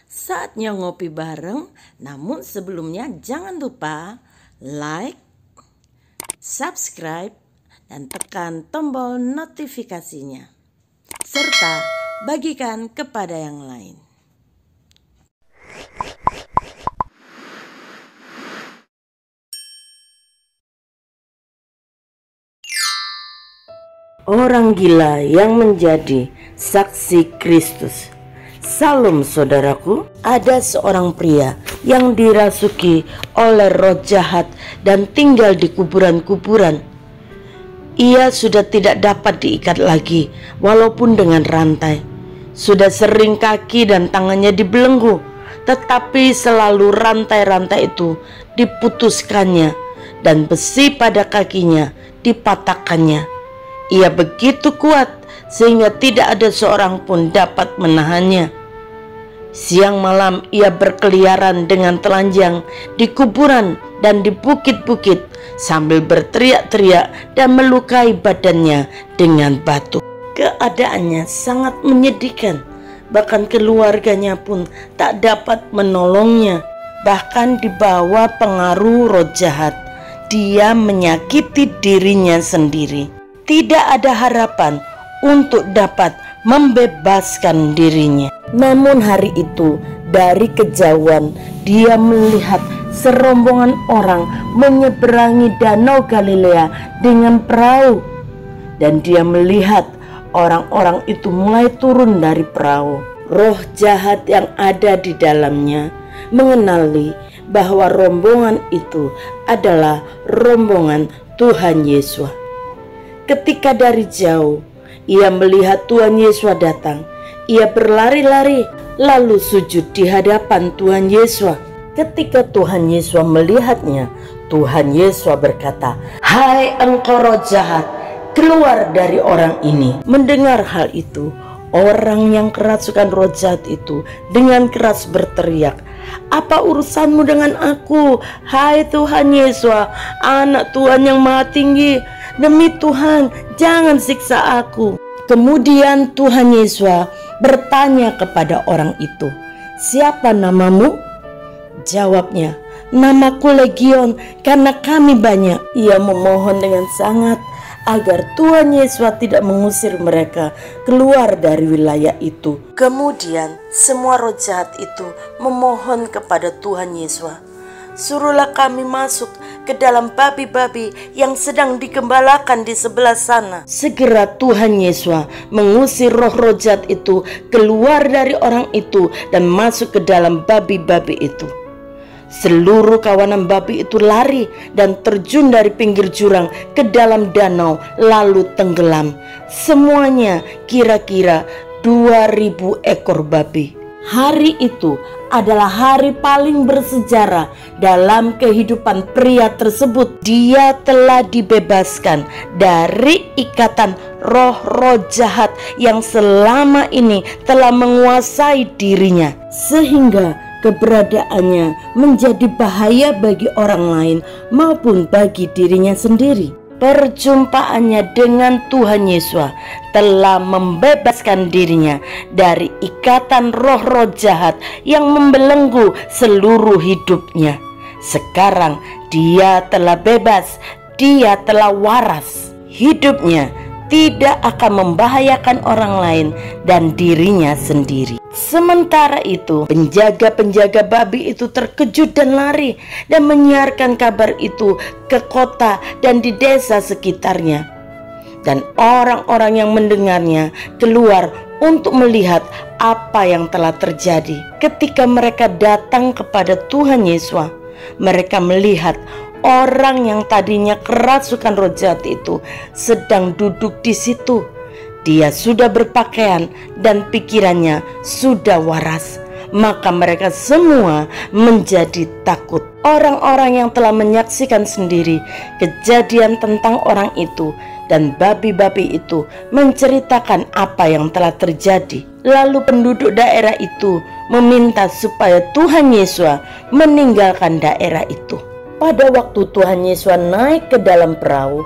Saatnya ngopi bareng, namun sebelumnya jangan lupa like, subscribe, dan tekan tombol notifikasinya. Serta bagikan kepada yang lain. Orang gila yang menjadi saksi Kristus. Salam saudaraku, ada seorang pria yang dirasuki oleh roh jahat dan tinggal di kuburan-kuburan. Ia sudah tidak dapat diikat lagi walaupun dengan rantai. Sudah sering kaki dan tangannya dibelenggu, tetapi selalu rantai-rantai itu diputuskannya dan besi pada kakinya dipatahkannya. Ia begitu kuat sehingga tidak ada seorang pun dapat menahannya. Siang malam ia berkeliaran dengan telanjang di kuburan dan di bukit-bukit sambil berteriak-teriak dan melukai badannya dengan batu. Keadaannya sangat menyedihkan, bahkan keluarganya pun tak dapat menolongnya. Bahkan di bawah pengaruh roh jahat, dia menyakiti dirinya sendiri. Tidak ada harapan untuk dapat membebaskan dirinya. Namun hari itu dari kejauhan dia melihat serombongan orang menyeberangi danau Galilea dengan perahu. Dan dia melihat orang-orang itu mulai turun dari perahu. Roh jahat yang ada di dalamnya mengenali bahwa rombongan itu adalah rombongan Tuhan Yesus. Ketika dari jauh ia melihat Tuhan Yesus datang, ia berlari-lari lalu sujud di hadapan Tuhan Yesus. Ketika Tuhan Yesus melihatnya, Tuhan Yesus berkata, "Hai engkau roh jahat, keluar dari orang ini." Mendengar hal itu, orang yang kerasukan roh jahat itu dengan keras berteriak, "Apa urusanmu dengan aku, hai Tuhan Yesus, anak Tuhan yang maha tinggi? Demi Tuhan, jangan siksa aku." Kemudian Tuhan Yesus bertanya kepada orang itu, "Siapa namamu?" Jawabnya, "Namaku Legion, karena kami banyak." Ia memohon dengan sangat agar Tuhan Yesus tidak mengusir mereka keluar dari wilayah itu. Kemudian semua roh jahat itu memohon kepada Tuhan Yesus, "Suruhlah kami masuk ke dalam babi-babi yang sedang digembalakan di sebelah sana." Segera Tuhan Yesus mengusir roh-roh jahat itu keluar dari orang itu dan masuk ke dalam babi-babi itu. Seluruh kawanan babi itu lari dan terjun dari pinggir jurang ke dalam danau lalu tenggelam. Semuanya kira-kira 2000 ekor babi. Hari itu adalah hari paling bersejarah dalam kehidupan pria tersebut. Dia telah dibebaskan dari ikatan roh-roh jahat yang selama ini telah menguasai dirinya, sehingga keberadaannya menjadi bahaya bagi orang lain maupun bagi dirinya sendiri. Perjumpaannya dengan Tuhan Yesus telah membebaskan dirinya dari ikatan roh-roh jahat yang membelenggu seluruh hidupnya. Sekarang dia telah bebas, dia telah waras. Hidupnya tidak akan membahayakan orang lain dan dirinya sendiri. Sementara itu, penjaga-penjaga babi itu terkejut dan lari dan menyiarkan kabar itu ke kota dan di desa sekitarnya. Dan orang-orang yang mendengarnya keluar untuk melihat apa yang telah terjadi. Ketika mereka datang kepada Tuhan Yesus, mereka melihat orang yang tadinya kerasukan roh jahat itu sedang duduk di situ. Dia sudah berpakaian dan pikirannya sudah waras. Maka mereka semua menjadi takut. Orang-orang yang telah menyaksikan sendiri kejadian tentang orang itu dan babi-babi itu menceritakan apa yang telah terjadi. Lalu penduduk daerah itu meminta supaya Tuhan Yesus meninggalkan daerah itu. Pada waktu Tuhan Yesus naik ke dalam perahu,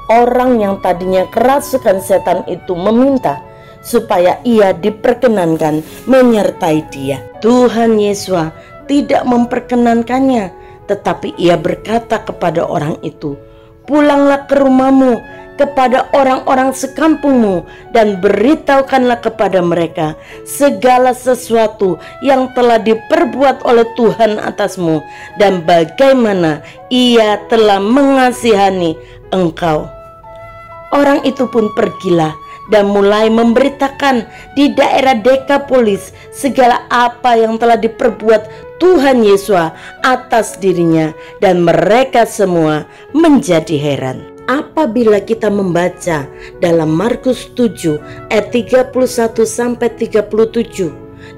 orang yang tadinya kerasukan setan itu meminta supaya ia diperkenankan menyertai dia. Tuhan Yesus tidak memperkenankannya, tetapi ia berkata kepada orang itu, "Pulanglah ke rumahmu, kepada orang-orang sekampungmu, dan beritahukanlah kepada mereka segala sesuatu yang telah diperbuat oleh Tuhan atasmu, dan bagaimana ia telah mengasihani engkau." Orang itu pun pergilah dan mulai memberitakan di daerah Dekapolis segala apa yang telah diperbuat Tuhan Yesus atas dirinya, dan mereka semua menjadi heran. Apabila kita membaca dalam Markus 7 ayat 31 sampai 37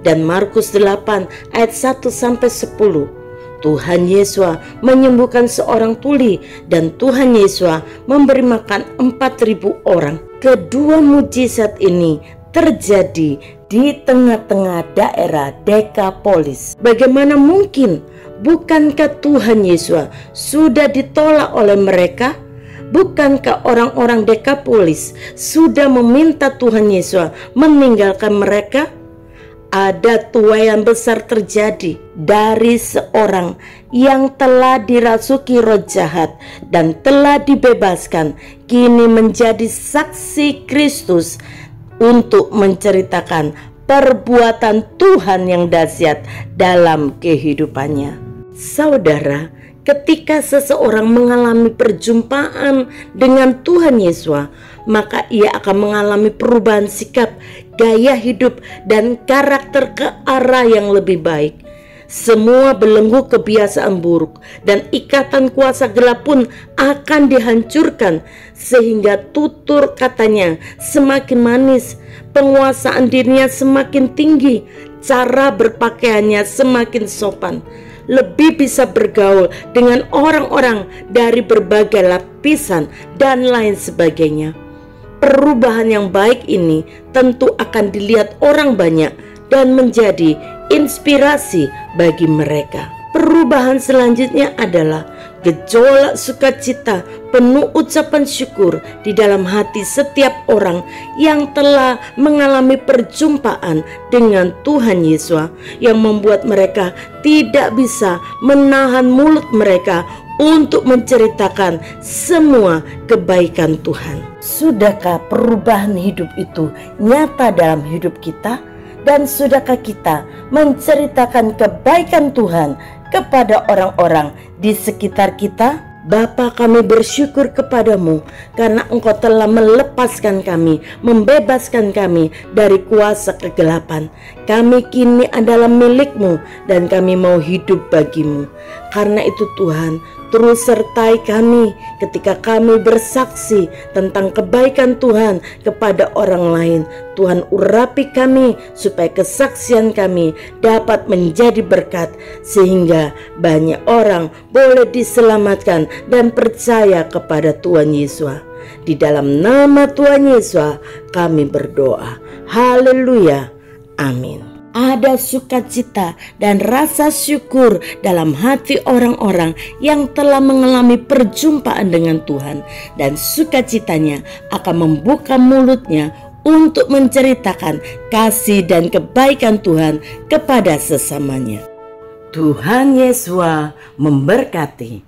dan Markus 8 ayat 1 sampai 10, Tuhan Yesus menyembuhkan seorang tuli dan Tuhan Yesus memberi makan 4.000 orang. Kedua mujizat ini terjadi di tengah-tengah daerah Dekapolis. Bagaimana mungkin? Bukankah Tuhan Yesus sudah ditolak oleh mereka? Bukankah orang-orang Dekapolis sudah meminta Tuhan Yesus meninggalkan mereka? Ada tuaian besar terjadi dari seorang yang telah dirasuki roh jahat dan telah dibebaskan, kini menjadi saksi Kristus untuk menceritakan perbuatan Tuhan yang dahsyat dalam kehidupannya. Saudara, ketika seseorang mengalami perjumpaan dengan Tuhan Yesus, maka ia akan mengalami perubahan sikap, gaya hidup, dan karakter ke arah yang lebih baik. Semua belenggu kebiasaan buruk dan ikatan kuasa gelap pun akan dihancurkan, sehingga tutur katanya semakin manis, penguasaan dirinya semakin tinggi, cara berpakaiannya semakin sopan, lebih bisa bergaul dengan orang-orang dari berbagai lapisan, dan lain sebagainya. Perubahan yang baik ini tentu akan dilihat orang banyak dan menjadi inspirasi bagi mereka. Perubahan selanjutnya adalah gejolak sukacita penuh ucapan syukur di dalam hati setiap orang yang telah mengalami perjumpaan dengan Tuhan Yesus, yang membuat mereka tidak bisa menahan mulut mereka untuk menceritakan semua kebaikan Tuhan. Sudahkah perubahan hidup itu nyata dalam hidup kita? Dan sudahkah kita menceritakan kebaikan Tuhan kepada orang-orang di sekitar kita? Bapa, kami bersyukur kepadamu karena Engkau telah melepaskan kami, membebaskan kami dari kuasa kegelapan. Kami kini adalah milik-Mu dan kami mau hidup bagi-Mu. Karena itu Tuhan, terus sertai kami ketika kami bersaksi tentang kebaikan Tuhan kepada orang lain. Tuhan, urapi kami supaya kesaksian kami dapat menjadi berkat, sehingga banyak orang boleh diselamatkan dan percaya kepada Tuhan Yesus. Di dalam nama Tuhan Yesus kami berdoa. Haleluya. Amin. Ada sukacita dan rasa syukur dalam hati orang-orang yang telah mengalami perjumpaan dengan Tuhan, dan sukacitanya akan membuka mulutnya untuk menceritakan kasih dan kebaikan Tuhan kepada sesamanya. Tuhan Yesus memberkati.